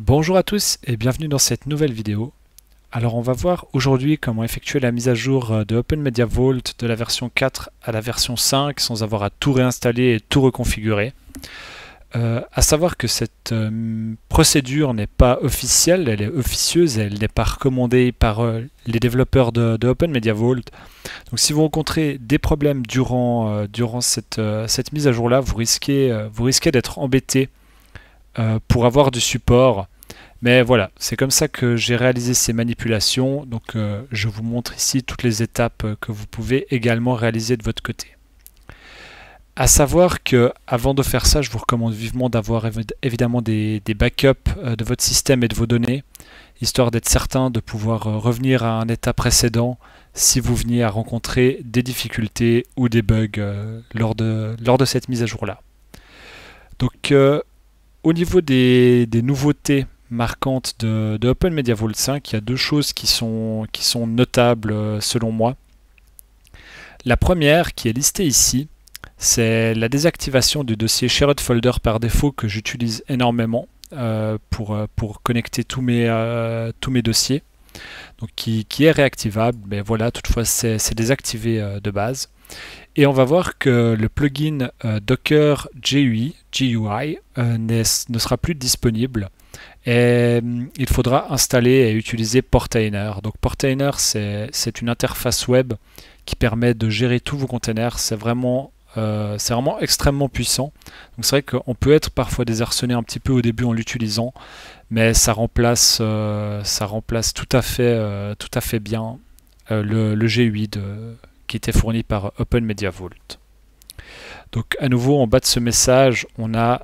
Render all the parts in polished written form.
Bonjour à tous et bienvenue dans cette nouvelle vidéo. Alors on va voir aujourd'hui comment effectuer la mise à jour de Open Media Vault de la version 4 à la version 5 sans avoir à tout réinstaller et tout reconfigurer. À savoir que cette procédure n'est pas officielle, elle est officieuse, elle n'est pas recommandée par les développeurs de Open Media Vault. Donc si vous rencontrez des problèmes durant cette mise à jour là, vous risquez d'être embêté pour avoir du support. Mais voilà, c'est comme ça que j'ai réalisé ces manipulations. Donc je vous montre ici toutes les étapes que vous pouvez également réaliser de votre côté. À savoir que avant de faire ça, je vous recommande vivement d'avoir évidemment des backups de votre système et de vos données, histoire d'être certain de pouvoir revenir à un état précédent si vous veniez à rencontrer des difficultés ou des bugs lors de cette mise à jour-là. Donc au niveau des nouveautés marquantes de Open Media Vault 5, il y a deux choses qui sont notables selon moi. La première, qui est listée ici, c'est la désactivation du dossier Shared Folder par défaut que j'utilise énormément pour connecter tous mes dossiers, donc qui est réactivable, mais voilà, toutefois c'est désactivé de base. Et on va voir que le plugin Docker GUI ne sera plus disponible. Et il faudra installer et utiliser Portainer. Donc Portainer, c'est une interface web qui permet de gérer tous vos containers. C'est vraiment extrêmement puissant. Donc c'est vrai qu'on peut être parfois désarçonné un petit peu au début en l'utilisant, mais ça remplace tout à fait bien le GUI qui était fourni par Open Media Vault. Donc à nouveau, en bas de ce message, on a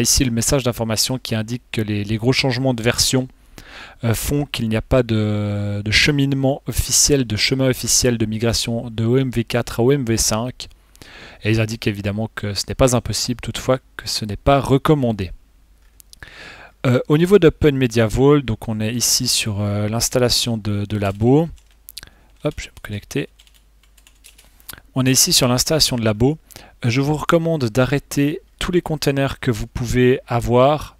ici le message d'information qui indique que les gros changements de version font qu'il n'y a pas de cheminement officiel, de chemin officiel de migration de OMV4 à OMV5. Et ils indiquent évidemment que ce n'est pas impossible, toutefois que ce n'est pas recommandé. Au niveau d'Open Media Vault, donc on est ici sur l'installation de Labo. Hop, je vais me connecter. On est ici sur l'installation de Labo. Je vous recommande d'arrêter tous les containers que vous pouvez avoir,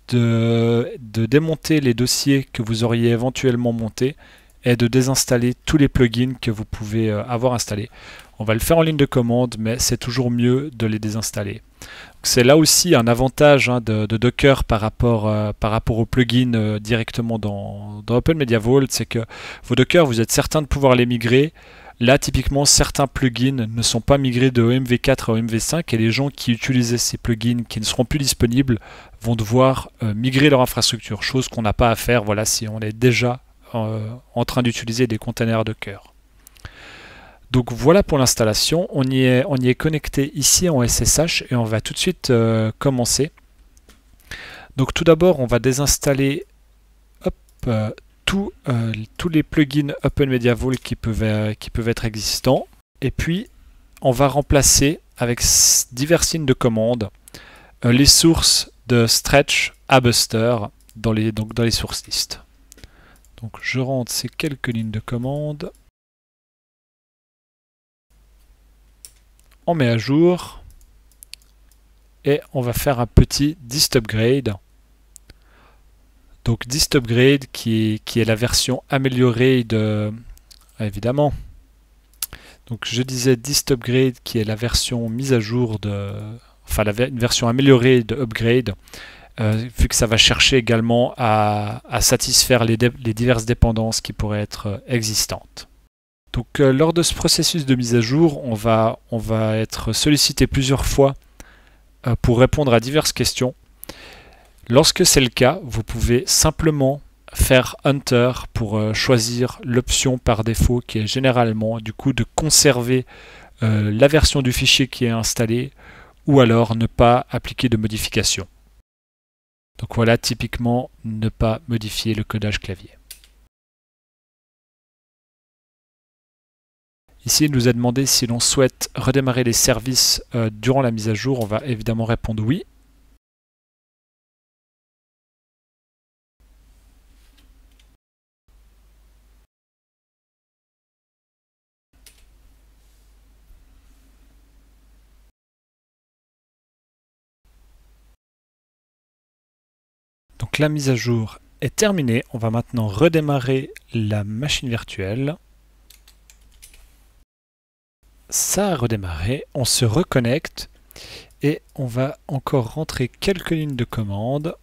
de démonter les dossiers que vous auriez éventuellement montés et de désinstaller tous les plugins que vous pouvez avoir installés. On va le faire en ligne de commande, mais c'est toujours mieux de les désinstaller. C'est là aussi un avantage de Docker par rapport aux plugins directement dans Open Media Vault, c'est que vos Docker, vous êtes certain de pouvoir les migrer. Là, typiquement, certains plugins ne sont pas migrés de OMV4 à OMV5 et les gens qui utilisaient ces plugins qui ne seront plus disponibles vont devoir migrer leur infrastructure, chose qu'on n'a pas à faire voilà, si on est déjà en train d'utiliser des containers Docker. Donc voilà pour l'installation, on y est connecté ici en SSH et on va tout de suite commencer. Donc tout d'abord, on va désinstaller tous les plugins Open Media Vault qui peuvent être existants. Et puis, on va remplacer avec diverses lignes de commande les sources de Stretch à Buster dans les sources listes. Donc je rentre ces quelques lignes de commande. On met à jour. Et on va faire un petit dist upgrade. Donc dist upgrade qui est la version améliorée de... Évidemment. Donc je disais dist upgrade qui est la version mise à jour de... Enfin une version améliorée de upgrade. Vu que ça va chercher également à satisfaire les diverses dépendances qui pourraient être existantes. Donc lors de ce processus de mise à jour, on va être sollicité plusieurs fois pour répondre à diverses questions. Lorsque c'est le cas, vous pouvez simplement faire Enter pour choisir l'option par défaut qui est généralement du coup de conserver la version du fichier qui est installée ou alors ne pas appliquer de modification. Donc voilà, typiquement, ne pas modifier le codage clavier. Ici, il nous a demandé si l'on souhaite redémarrer les services durant la mise à jour. On va évidemment répondre oui. Donc la mise à jour est terminée. On va maintenant redémarrer la machine virtuelle. Ça a redémarré. On se reconnecte et on va encore rentrer quelques lignes de commande.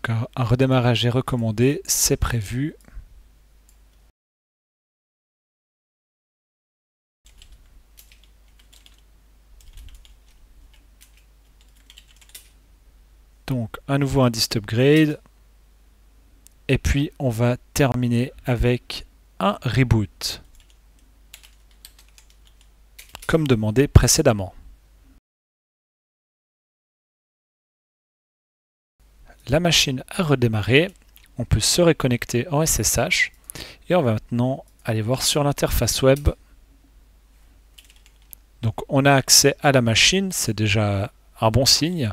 Donc un redémarrage est recommandé, c'est prévu. Donc à nouveau un dist upgrade. Et puis on va terminer avec un reboot, comme demandé précédemment. La machine a redémarré, on peut se reconnecter en SSH et on va maintenant aller voir sur l'interface web. Donc on a accès à la machine, c'est déjà un bon signe.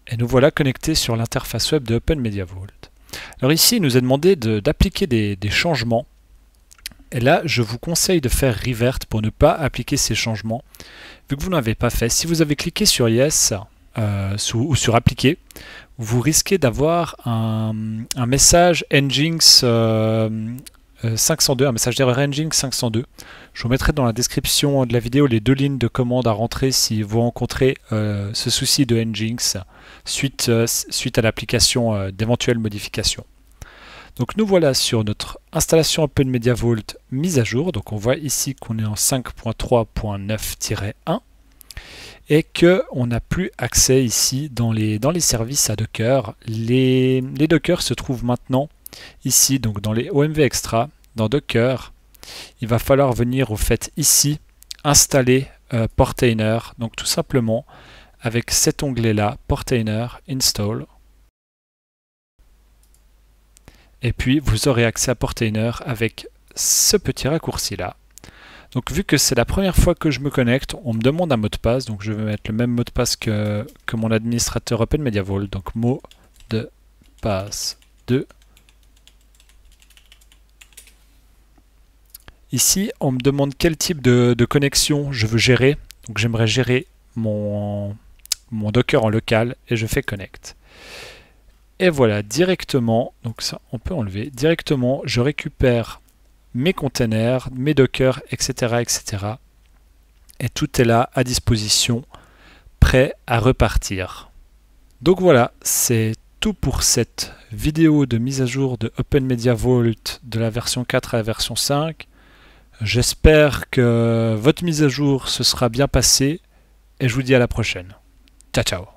Et nous voilà connectés sur l'interface web de Open Media Vault. Alors ici, il nous est demandé d'appliquer des changements. Et là, je vous conseille de faire revert pour ne pas appliquer ces changements, vu que vous n'avez pas fait. Si vous avez cliqué sur Yes ou sur Appliquer, vous risquez d'avoir un message Nginx 502, un message d'erreur Nginx 502. Je vous mettrai dans la description de la vidéo les 2 lignes de commande à rentrer si vous rencontrez ce souci de Nginx suite à l'application d'éventuelles modifications. Donc nous voilà sur notre installation Open Media Vault mise à jour. Donc on voit ici qu'on est en 5.3.9-1 et qu'on n'a plus accès ici dans les services à Docker. Les Docker se trouvent maintenant ici, donc dans les OMV Extra, dans Docker. Il va falloir venir au fait ici installer Portainer, donc tout simplement avec cet onglet là, Portainer Install. Et puis vous aurez accès à Portainer avec ce petit raccourci là. Donc vu que c'est la première fois que je me connecte, on me demande un mot de passe, donc je vais mettre le même mot de passe que mon administrateur Open Media Vault, donc mot de passe 2. Ici, on me demande quel type de connexion je veux gérer. Donc j'aimerais gérer mon Docker en local et je fais connect. Et voilà, directement, donc ça on peut enlever, directement je récupère mes containers, mes Docker, etc., etc. Et tout est là à disposition, prêt à repartir. Donc voilà, c'est tout pour cette vidéo de mise à jour de Open Media Vault de la version 4 à la version 5. J'espère que votre mise à jour se sera bien passée et je vous dis à la prochaine. Ciao ciao.